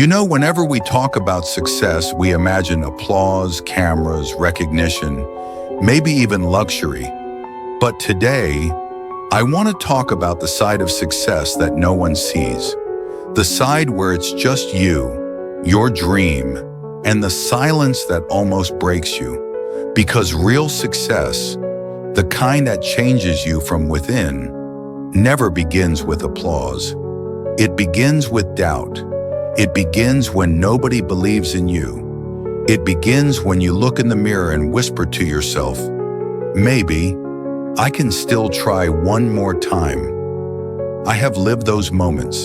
Whenever we talk about success, we imagine applause, cameras, recognition, maybe even luxury. But today, I want to talk about the side of success that no one sees. The side where it's just you, your dream, and the silence that almost breaks you. Because real success, the kind that changes you from within, never begins with applause. It begins with doubt. It begins when nobody believes in you. It begins when you look in the mirror and whisper to yourself, maybe I can still try one more time. I have lived those moments,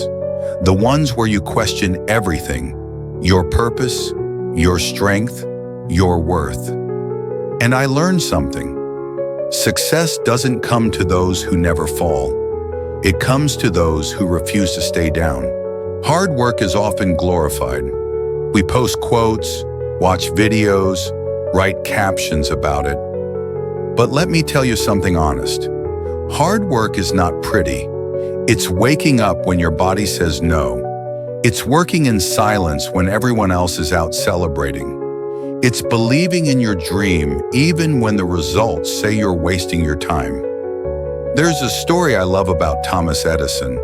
the ones where you question everything, your purpose, your strength, your worth. And I learned something. Success doesn't come to those who never fall. It comes to those who refuse to stay down. Hard work is often glorified. We post quotes, watch videos, write captions about it. But let me tell you something honest. Hard work is not pretty. It's waking up when your body says no. It's working in silence when everyone else is out celebrating. It's believing in your dream even when the results say you're wasting your time. There's a story I love about Thomas Edison.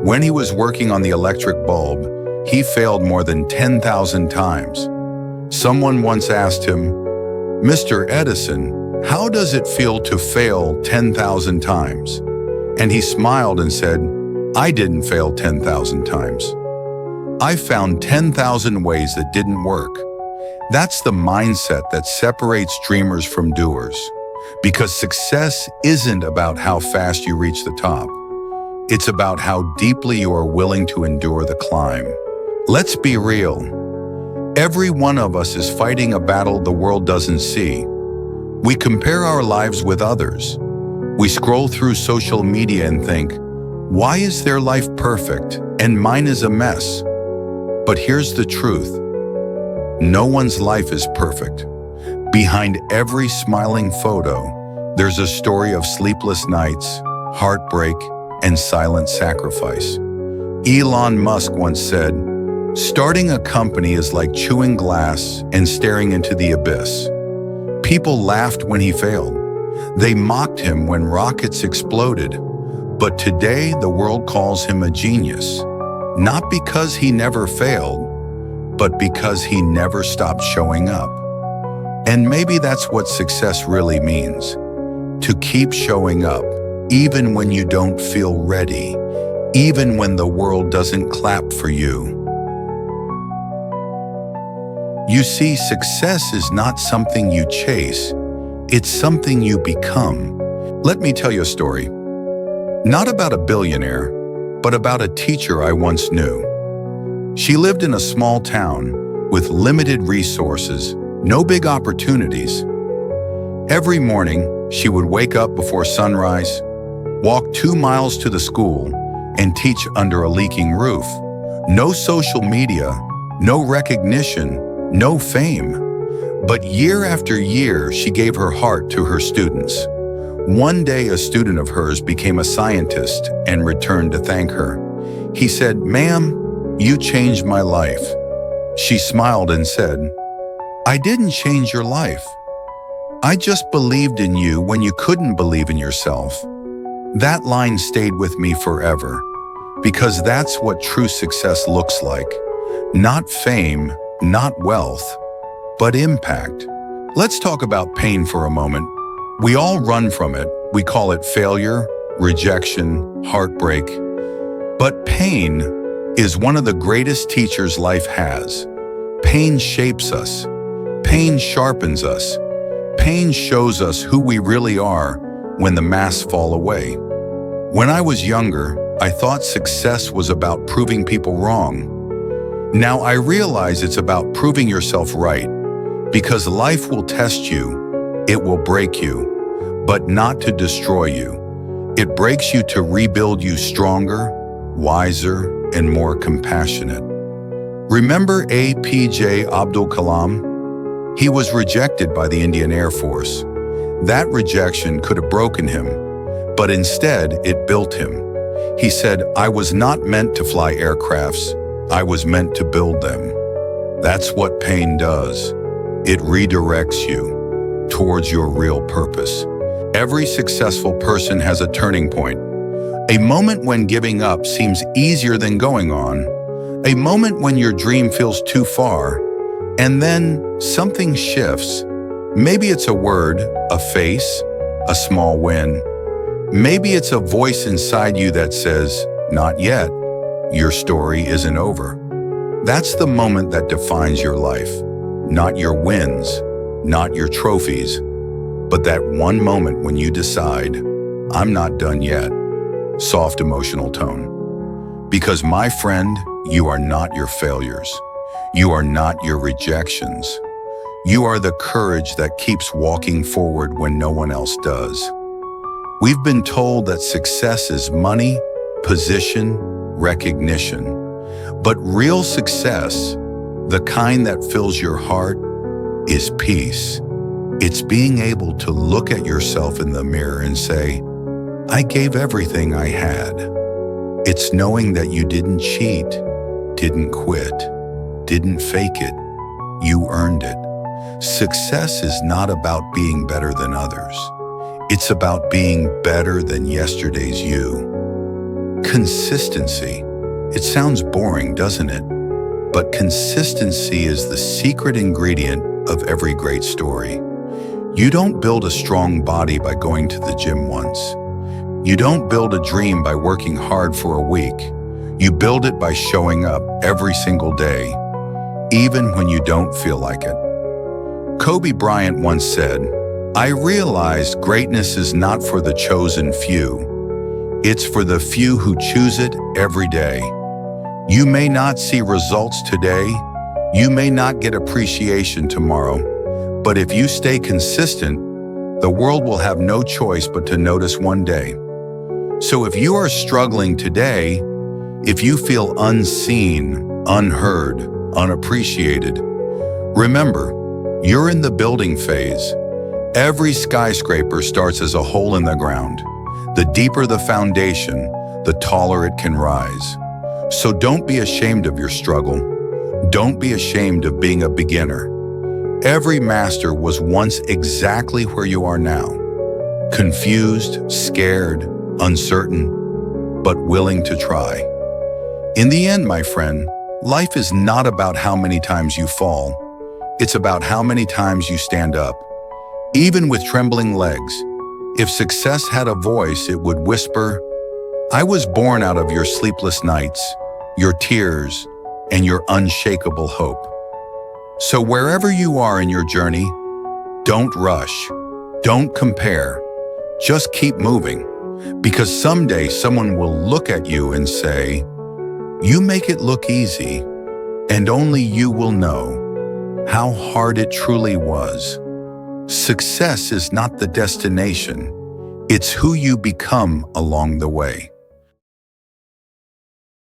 When he was working on the electric bulb, he failed more than 10,000 times. Someone once asked him, "Mr. Edison, how does it feel to fail 10,000 times?" And he smiled and said, "I didn't fail 10,000 times. I found 10,000 ways that didn't work." That's the mindset that separates dreamers from doers. Because success isn't about how fast you reach the top. It's about how deeply you are willing to endure the climb. Let's be real. Every one of us is fighting a battle the world doesn't see. We compare our lives with others. We scroll through social media and think, why is their life perfect and mine is a mess? But here's the truth. No one's life is perfect. Behind every smiling photo, there's a story of sleepless nights, heartbreak, and silent sacrifice. Elon Musk once said, "Starting a company is like chewing glass and staring into the abyss." People laughed when he failed. They mocked him when rockets exploded. But today, the world calls him a genius. Not because he never failed, but because he never stopped showing up. And maybe that's what success really means. To keep showing up, even when you don't feel ready, even when the world doesn't clap for you. You see, success is not something you chase, it's something you become. Let me tell you a story. Not about a billionaire, but about a teacher I once knew. She lived in a small town with limited resources, no big opportunities. Every morning, she would wake up before sunrise, walk 2 miles to the school, and teach under a leaking roof. No social media, no recognition, no fame. But year after year, she gave her heart to her students. One day, a student of hers became a scientist and returned to thank her. He said, "Ma'am, you changed my life." She smiled and said, "I didn't change your life. I just believed in you when you couldn't believe in yourself." That line stayed with me forever, because that's what true success looks like. Not fame, not wealth, but impact. Let's talk about pain for a moment. We all run from it. We call it failure, rejection, heartbreak. But pain is one of the greatest teachers life has. Pain shapes us. Pain sharpens us. Pain shows us who we really are when the masks fall away. When I was younger, I thought success was about proving people wrong. Now I realize it's about proving yourself right, because life will test you, it will break you, but not to destroy you. It breaks you to rebuild you stronger, wiser, and more compassionate. Remember APJ Abdul Kalam? He was rejected by the Indian Air Force. That rejection could have broken him, but instead it built him. He said, "I was not meant to fly aircrafts. I was meant to build them. That's what pain does. It redirects you towards your real purpose. Every successful person has a turning point. A moment when giving up seems easier than going on. A moment when your dream feels too far. And then something shifts. Maybe it's a word, a face, a small win. Maybe it's a voice inside you that says, "Not yet. Your story isn't over." That's the moment that defines your life. Not your wins, not your trophies, but that one moment when you decide, "I'm not done yet." Soft emotional tone. Because my friend, you are not your failures. You are not your rejections. You are the courage that keeps walking forward when no one else does. We've been told that success is money, position, recognition. But real success, the kind that fills your heart, is peace. It's being able to look at yourself in the mirror and say, "I gave everything I had." It's knowing that you didn't cheat, didn't quit, didn't fake it. You earned it. Success is not about being better than others. It's about being better than yesterday's you. Consistency. It sounds boring, doesn't it? But consistency is the secret ingredient of every great story. You don't build a strong body by going to the gym once. You don't build a dream by working hard for a week. You build it by showing up every single day, even when you don't feel like it. Kobe Bryant once said, "I realized greatness is not for the chosen few. It's for the few who choose it every day." You may not see results today. You may not get appreciation tomorrow. But if you stay consistent, the world will have no choice but to notice one day. So if you are struggling today, if you feel unseen, unheard, unappreciated, remember, you're in the building phase. Every skyscraper starts as a hole in the ground. The deeper the foundation, the taller it can rise. So don't be ashamed of your struggle. Don't be ashamed of being a beginner. Every master was once exactly where you are now. Confused, scared, uncertain, but willing to try. In the end, my friend, life is not about how many times you fall. It's about how many times you stand up. Even with trembling legs, if success had a voice, it would whisper, "I was born out of your sleepless nights, your tears, and your unshakable hope." So wherever you are in your journey, don't rush, don't compare, just keep moving. Because someday someone will look at you and say, "You make it look easy," and only you will know how hard it truly was. Success is not the destination, it's who you become along the way.